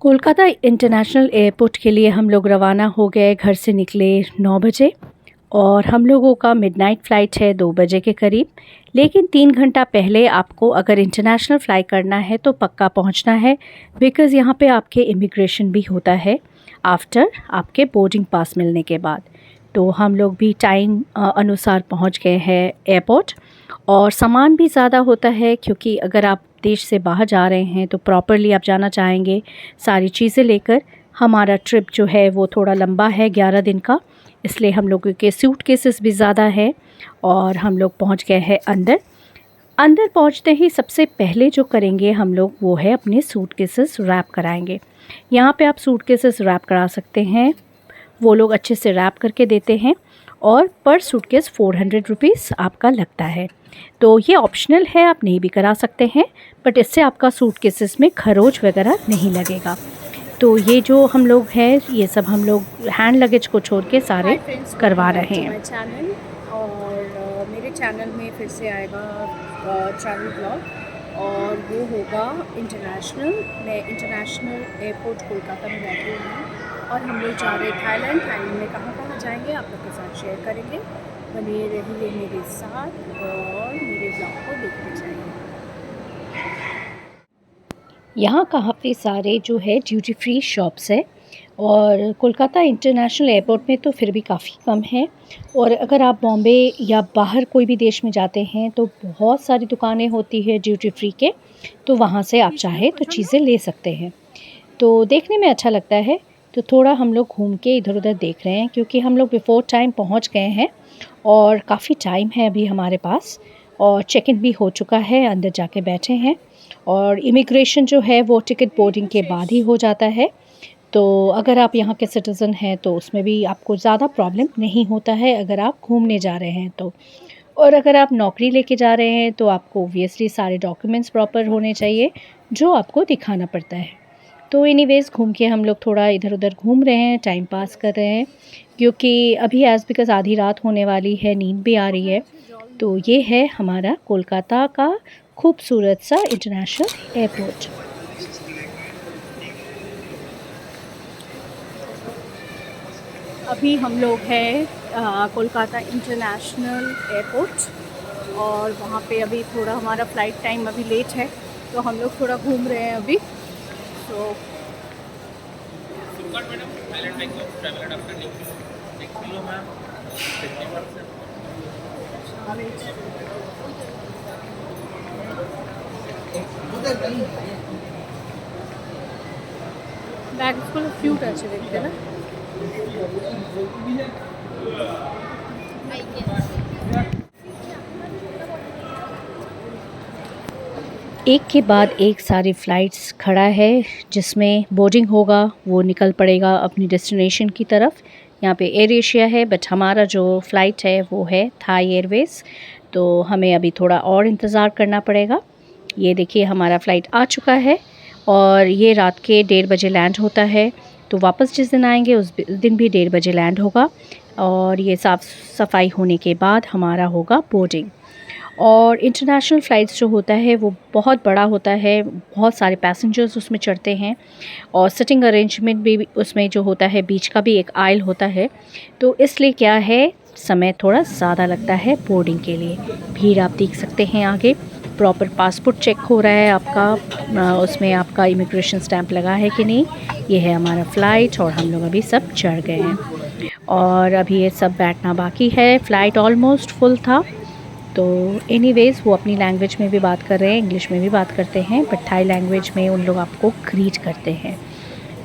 Kolkata international airport के लिए हम लोग रवाना हो गए। घर से निकले 9 बजे और हम लोगों का मिडनाइट फ़्लाइट है 2 बजे के करीब। लेकिन 3 घंटा पहले आपको अगर इंटरनेशनल फ़्लाई करना है तो पक्का पहुंचना है, बिकॉज़ यहाँ पे आपके इमिग्रेशन भी होता है आफ्टर आपके बोर्डिंग पास मिलने के बाद। तो हम लोग भी टाइम अनुसार पहुंच गए हैं एयरपोर्ट। और सामान भी ज़्यादा होता है क्योंकि अगर आप देश से बाहर जा रहे हैं तो प्रॉपरली आप जाना चाहेंगे सारी चीज़ें लेकर। हमारा ट्रिप जो है वो थोड़ा लंबा है, 11 दिन का, इसलिए हम लोगों के सूटकेसेस भी ज़्यादा है। और हम लोग पहुंच गए हैं अंदर। अंदर पहुंचते ही सबसे पहले जो करेंगे हम लोग वो है अपने सूटकेसेस रैप कराएंगे। यहाँ पे आप सूटकेसेस रैप करा सकते हैं, वो लोग अच्छे से रैप करके देते हैं और पर सूटकेस 400 रुपीज़ आपका लगता है। तो ये ऑप्शनल है, आप नहीं भी करा सकते हैं, बट इससे आपका सूटकेसेस में खरोच वगैरह नहीं लगेगा। तो ये जो हम लोग हैं ये सब हम लोग हैंड लगेज को छोड़ के सारे करवा रहे हैं। चैनल और मेरे चैनल में फिर से आएगा ट्रैवल ब्लॉग और वो होगा इंटरनेशनल। मैं इंटरनेशनल एयरपोर्ट कोलकाता में बैठी हुई हूँ और हम लोग जा रहे हैं थाईलैंड। थाईलैंड में कहाँ कहाँ जाएंगे आप लोग के साथ शेयर करेंगे। बने रहिए मेरे साथ और मेरे ब्लॉग को देखते जाइए। यहाँ काफ़ी सारे जो है ड्यूटी फ्री शॉप्स है और कोलकाता इंटरनेशनल एयरपोर्ट में तो फिर भी काफ़ी कम है। और अगर आप बॉम्बे या बाहर कोई भी देश में जाते हैं तो बहुत सारी दुकानें होती है ड्यूटी फ्री के, तो वहाँ से आप चाहे तो चीज़ें ले सकते हैं। तो देखने में अच्छा लगता है। तो थोड़ा हम लोग घूम के इधर उधर देख रहे हैं क्योंकि हम लोग बिफ़ोर टाइम पहुँच गए हैं और काफ़ी टाइम है अभी हमारे पास। और चेक इन भी हो चुका है, अंदर जाके बैठे हैं। और इमिग्रेशन जो है वो टिकट बोर्डिंग के बाद ही हो जाता है। तो अगर आप यहाँ के सिटीज़न हैं तो उसमें भी आपको ज़्यादा प्रॉब्लम नहीं होता है अगर आप घूमने जा रहे हैं तो। और अगर आप नौकरी लेके जा रहे हैं तो आपको ऑब्वियसली सारे डॉक्यूमेंट्स प्रॉपर होने चाहिए जो आपको दिखाना पड़ता है। तो एनीवेज़ घूम के हम लोग थोड़ा इधर उधर घूम रहे हैं, टाइम पास कर रहे हैं क्योंकि अभी बिकॉज़ आधी रात होने वाली है, नींद भी आ रही है। तो ये है हमारा कोलकाता का खूबसूरत सा इंटरनेशनल एयरपोर्ट। अभी हम लोग हैं कोलकाता इंटरनेशनल एयरपोर्ट और वहाँ पे अभी थोड़ा हमारा फ़्लाइट टाइम अभी लेट है तो हम लोग थोड़ा घूम रहे हैं अभी। तो ব্যাগগুলো কিউট আছে দেখতে না। एक के बाद एक सारी फ़्लाइट्स खड़ा है, जिसमें बोर्डिंग होगा वो निकल पड़ेगा अपनी डेस्टिनेशन की तरफ। यहाँ पे एयर एशिया है बट हमारा जो फ़्लाइट है वो है थाई एयरवेज़। तो हमें अभी थोड़ा और इंतज़ार करना पड़ेगा। ये देखिए हमारा फ़्लाइट आ चुका है और ये रात के 1:30 बजे लैंड होता है। तो वापस जिस दिन आएंगे उस दिन भी 1:30 बजे लैंड होगा और ये साफ़ सफाई होने के बाद हमारा होगा बोर्डिंग। और इंटरनेशनल फ़्लाइट्स जो होता है वो बहुत बड़ा होता है, बहुत सारे पैसेंजर्स उसमें चढ़ते हैं और सिटिंग अरेंजमेंट भी उसमें जो होता है, बीच का भी एक आइल होता है। तो इसलिए क्या है, समय थोड़ा ज़्यादा लगता है बोर्डिंग के लिए। भीड़ आप देख सकते हैं आगे। प्रॉपर पासपोर्ट चेक हो रहा है आपका, उसमें आपका इमिग्रेशन स्टैंप लगा है कि नहीं। ये है हमारा फ़्लाइट और हम लोग अभी सब चढ़ गए हैं और अभी ये सब बैठना बाकी है। फ़्लाइट ऑलमोस्ट फुल था। तो एनीवेज़ वो अपनी लैंग्वेज में भी बात कर रहे हैं, इंग्लिश में भी बात करते हैं, बट थाई लैंग्वेज में उन लोग आपको ग्रीट करते हैं।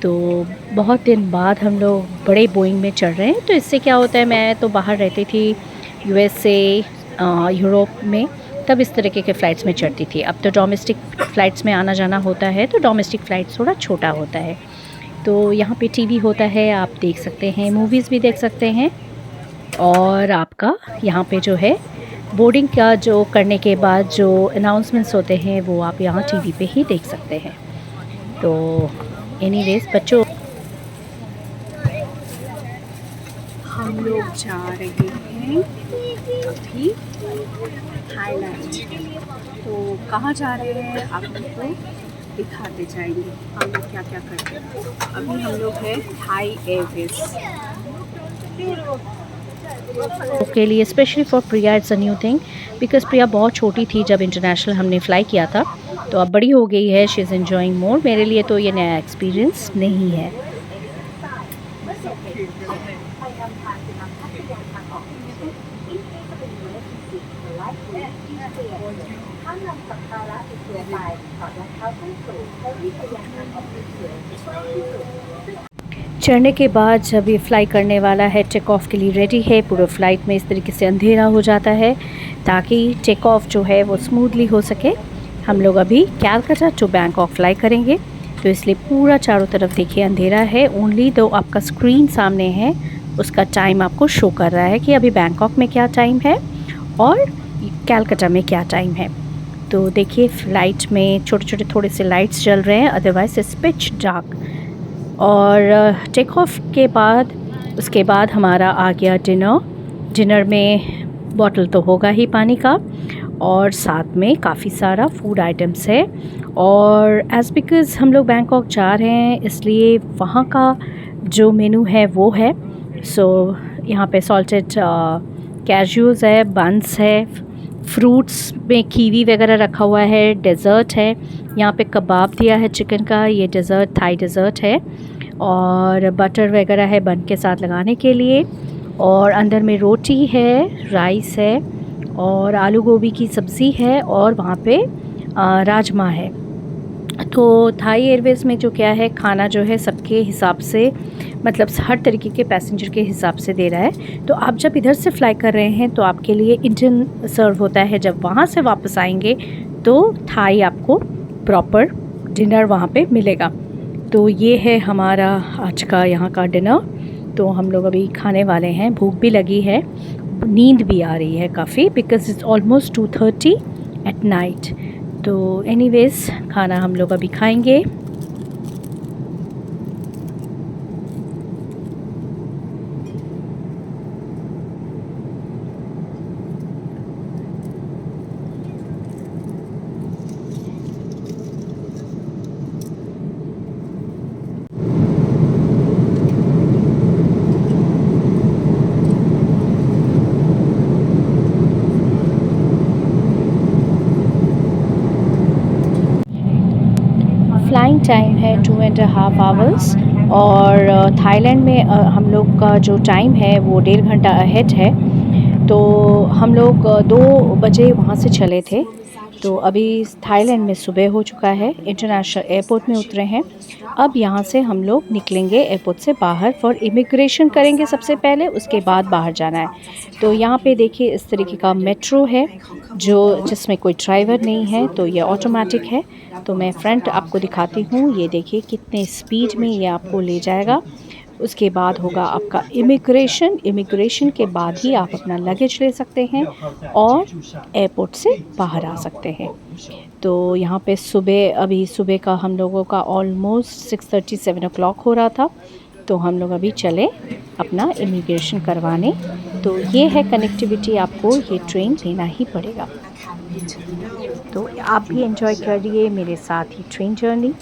तो बहुत दिन बाद हम लोग बड़े बोइंग में चढ़ रहे हैं। तो इससे क्या होता है, मैं तो बाहर रहती थी यूएसए, यूरोप में, तब इस तरीके के फ़्लाइट्स में चढ़ती थी। अब तो डोमेस्टिक फ़्लाइट्स में आना जाना होता है तो डोमेस्टिक फ़्लाइट्स थोड़ा छोटा होता है। तो यहाँ पे टीवी होता है, आप देख सकते हैं, मूवीज़ भी देख सकते हैं। और आपका यहाँ पे जो है बोर्डिंग का जो करने के बाद जो अनाउंसमेंट्स होते हैं वो आप यहाँ टीवी पे ही देख सकते हैं। तो एनीवेज़ बच्चों, हम लोग जा रहे हैं अभी थाईलैंड। तो कहाँ जा रहे हैं आप लोग को दिखाते जाएंगे हम लोग क्या क्या करते हैं। अभी हम लोग हैं थाई एयरवेज के लिए, specially for Priya it's a new thing, because Priya बहुत छोटी थी जब इंटरनेशनल हमने फ़्लाई किया था, तो अब बड़ी हो गई है, शी इज़ एंजॉइंग मोर। मेरे लिए तो ये नया एक्सपीरियंस नहीं है। चढ़ने के बाद जब ये फ़्लाई करने वाला है, टेक ऑफ़ के लिए रेडी है, पूरे फ़्लाइट में इस तरीके से अंधेरा हो जाता है ताकि टेक ऑफ़ जो है वो स्मूथली हो सके। हम लोग अभी कैलकाटा टू बैंकॉक फ़्लाई करेंगे, तो इसलिए पूरा चारों तरफ देखिए अंधेरा है। ओनली दो आपका स्क्रीन सामने है, उसका टाइम आपको शो कर रहा है कि अभी बैंकॉक में क्या टाइम है और कैलकाटा में क्या टाइम है। तो देखिए फ़्लाइट में छोटे छोटे थोड़े से लाइट्स जल रहे हैं, अदरवाइज़ इट्स पिच डार्क। और टेक ऑफ के बाद उसके बाद हमारा आ गया डिनर में बॉटल तो होगा ही पानी का, और साथ में काफ़ी सारा फूड आइटम्स है। और एज़ बिकॉज़ हम लोग बैंकॉक जा रहे हैं इसलिए वहाँ का जो मेनू है वो है। सो यहाँ पे सॉल्टेड कैश्यूज़ है, बंस है, फ्रूट्स में कीवी वगैरह रखा हुआ है, डेज़र्ट है, यहाँ पे कबाब दिया है चिकन का, ये डेज़र्ट थाई डेज़र्ट है, और बटर वगैरह है बन के साथ लगाने के लिए, और अंदर में रोटी है, राइस है, और आलू गोभी की सब्ज़ी है, और वहाँ पे राजमा है। तो थाई एयरवेज़ में जो क्या है, खाना जो है सबके हिसाब से, मतलब हर तरीके के पैसेंजर के हिसाब से दे रहा है। तो आप जब इधर से फ़्लाई कर रहे हैं तो आपके लिए इंडियन सर्व होता है, जब वहाँ से वापस आएंगे तो थाई आपको प्रॉपर डिनर वहाँ पे मिलेगा। तो ये है हमारा आज का यहाँ का डिनर। तो हम लोग अभी खाने वाले हैं, भूख भी लगी है, नींद भी आ रही है काफ़ी, because it's almost 2:30 at night. तो एनीवेज़ खाना हम लोग अभी खाएंगे। फ्लाइंग टाइम है 2.5 आवर्स, और थाईलैंड में हम लोग का जो टाइम है वो 1.5 घंटा अहेड है। तो हम लोग 2 बजे वहाँ से चले थे, तो अभी थाईलैंड में सुबह हो चुका है, इंटरनेशनल एयरपोर्ट में उतरे हैं। अब यहाँ से हम लोग निकलेंगे एयरपोर्ट से बाहर फॉर इमिग्रेशन करेंगे सबसे पहले, उसके बाद बाहर जाना है। तो यहाँ पे देखिए इस तरीके का मेट्रो है जो जिसमें कोई ड्राइवर नहीं है, तो ये ऑटोमेटिक है। तो मैं फ्रंट आपको दिखाती हूँ, ये देखिए कितने स्पीड में ये आपको ले जाएगा। उसके बाद होगा आपका इमिग्रेशन के बाद ही आप अपना लगेज ले सकते हैं और एयरपोर्ट से बाहर आ सकते हैं। तो यहाँ पे अभी सुबह का हम लोगों का ऑलमोस्ट 6:30 7 o'clock हो रहा था, तो हम लोग अभी चले अपना इमिग्रेशन करवाने। तो ये है कनेक्टिविटी, आपको ये ट्रेन लेना ही पड़ेगा। तो आप भी एंजॉय करिए मेरे साथ ही train journey.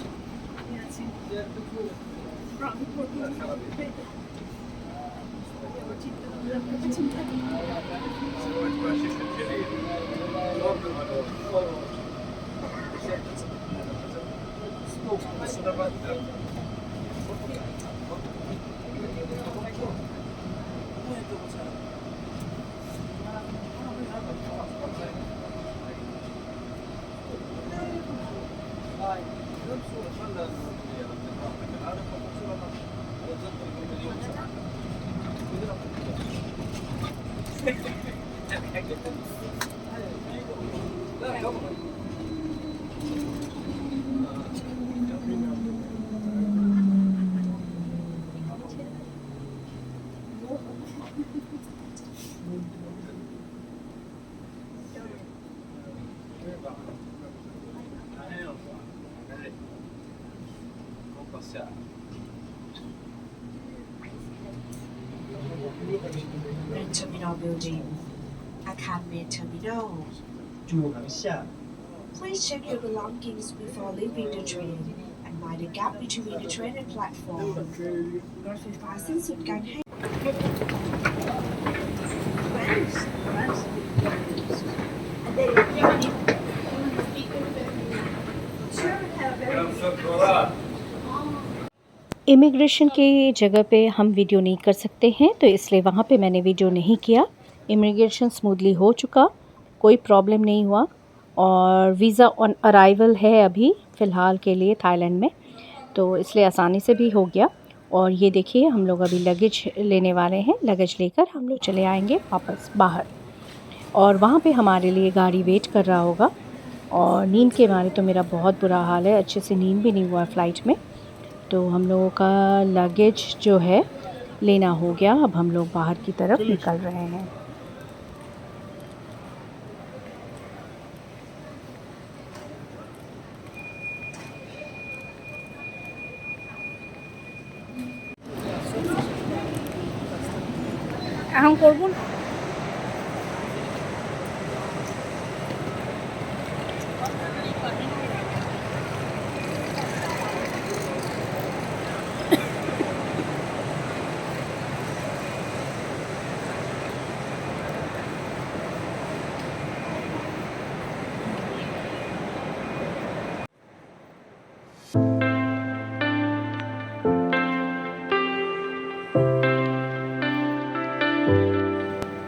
Terminal Building อาคารเมนเทอร์มินอล 注文下 Please check your belongings before leaving the train and mind the gap between the train and platform. Your feet fasten suitcase hang. Immigration के जगह पे हम वीडियो नहीं कर सकते हैं, तो इसलिए वहाँ पे मैंने वीडियो नहीं किया। इमिग्रेशन स्मूथली हो चुका, कोई प्रॉब्लम नहीं हुआ और वीज़ा ऑन अराइवल है अभी फ़िलहाल के लिए थाईलैंड में, तो इसलिए आसानी से भी हो गया। और ये देखिए हम लोग अभी लगेज लेने वाले हैं, लगेज लेकर हम लोग चले आएंगे वापस बाहर और वहाँ पे हमारे लिए गाड़ी वेट कर रहा होगा। और नींद के मारे तो मेरा बहुत बुरा हाल है, अच्छे से नींद भी नहीं हुआ फ़्लाइट में। तो हम लोगों का लगेज जो है लेना हो गया, अब हम लोग बाहर की तरफ निकल रहे हैं। এখন করব না।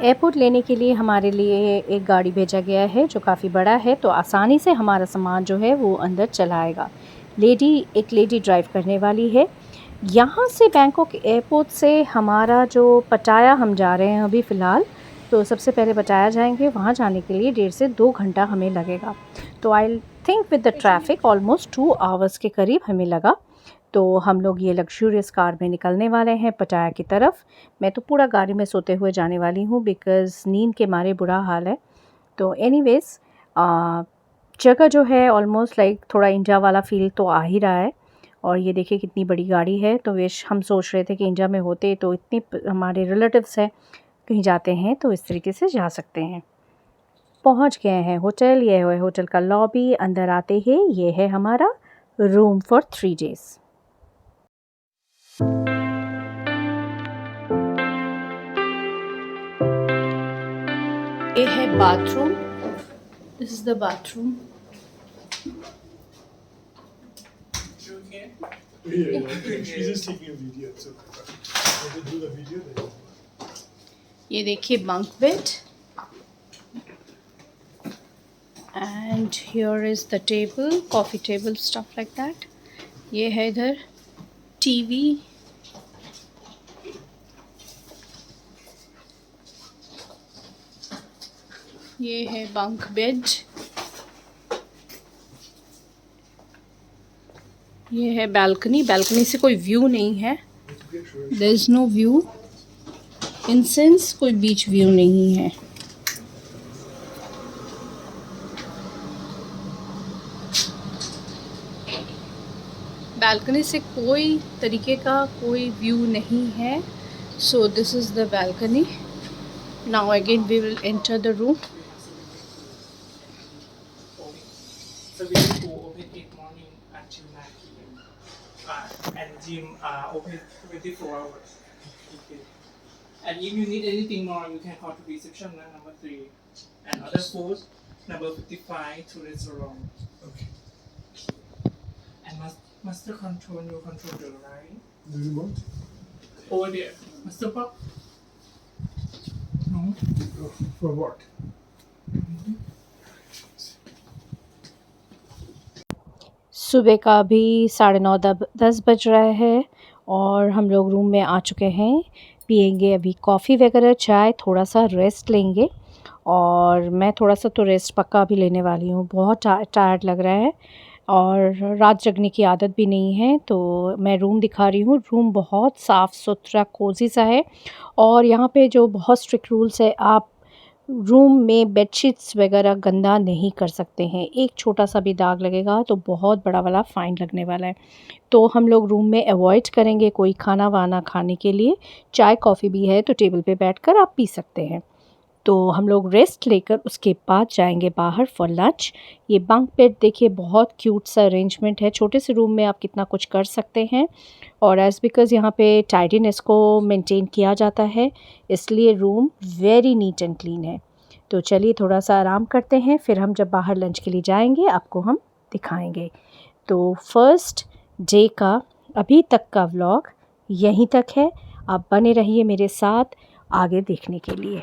एयरपोर्ट लेने के लिए हमारे लिए एक गाड़ी भेजा गया है जो काफ़ी बड़ा है, तो आसानी से हमारा सामान जो है वो अंदर चला आएगा। एक लेडी ड्राइव करने वाली है। यहाँ से बैंकॉक एयरपोर्ट से हमारा जो पटाया हम जा रहे हैं अभी फ़िलहाल, तो सबसे पहले पटाया जाएंगे। वहाँ जाने के लिए 1.5 से 2 घंटा हमें लगेगा। तो I think with the traffic almost 2 hours के करीब हमें लगा। तो हम लोग ये लग्जूरियस कार में निकलने वाले हैं पटाया की तरफ। मैं तो पूरा गाड़ी में सोते हुए जाने वाली हूँ बिकॉज़ नींद के मारे बुरा हाल है। तो एनीवेज़ जगह जो है ऑलमोस्ट लाइक थोड़ा इंडिया वाला फ़ील तो आ ही रहा है। और ये देखिए कितनी बड़ी गाड़ी है। तो विश हम सोच रहे थे कि इंडिया में होते तो इतने हमारे रिलेटिव्स हैं, कहीं जाते हैं तो इस तरीके से जा सकते हैं। पहुँच गए हैं होटल, ये है होटल का लॉबी। अंदर आते ही ये है हमारा रूम फॉर 3 डेज़। ये है bathroom, this is the bathroom. She's just taking a video, so I can do the video then. ये देखिए bunk bed and here is the table, coffee table, stuff like that. ये है इधर TV, ये है bunk bed, ये है balcony. Balcony से कोई व्यू नहीं है, there is no view in sense, कोई बीच व्यू नहीं है। बालकनी से कोई तरीके का कोई व्यू नहीं है। So this is the balcony. Now again we will enter the room. So we will go open 8 morning until 9 p.m. And gym open 24 hours. Okay. And if you need anything more, you can call to reception number 3 and other food number 55 to restaurant. Okay. And master control your controller, right? The remote? Over there. Master Pop? No. Oh, for what? सुबह का अभी 9:30-10 बज रहा है और हम लोग room में आ चुके हैं। पिएंगे अभी कॉफ़ी वगैरह, चाय, थोड़ा सा रेस्ट लेंगे। और मैं थोड़ा सा तो रेस्ट पक्का भी लेने वाली हूँ, बहुत टायर्ड लग रहा है और रात जगने की आदत भी नहीं है। तो मैं रूम दिखा रही हूँ। रूम बहुत साफ़ सुथरा कोज़ी सा है और यहाँ पे जो बहुत स्ट्रिक्ट रूल्स है, आप रूम में बेडशीट्स वगैरह गंदा नहीं कर सकते हैं। एक छोटा सा भी दाग लगेगा तो बहुत बड़ा वाला फ़ाइन लगने वाला है। तो हम लोग रूम में अवॉइड करेंगे कोई खाना वाना खाने के लिए। चाय कॉफ़ी भी है तो टेबल पे बैठकर आप पी सकते हैं। तो हम लोग रेस्ट लेकर उसके बाद जाएंगे बाहर फॉर लंच। ये बंक बेड देखिए बहुत क्यूट सा अरेंजमेंट है, छोटे से रूम में आप कितना कुछ कर सकते हैं। और एज़ बिकॉज़ यहाँ पे टाइडीनेस को मेंटेन किया जाता है, इसलिए room very neat and clean है। तो चलिए थोड़ा सा आराम करते हैं, फिर हम जब बाहर लंच के लिए जाएंगे आपको हम दिखाएंगे। तो फर्स्ट डे का अभी तक का व्लॉग यहीं तक है। आप बने रहिए मेरे साथ आगे देखने के लिए।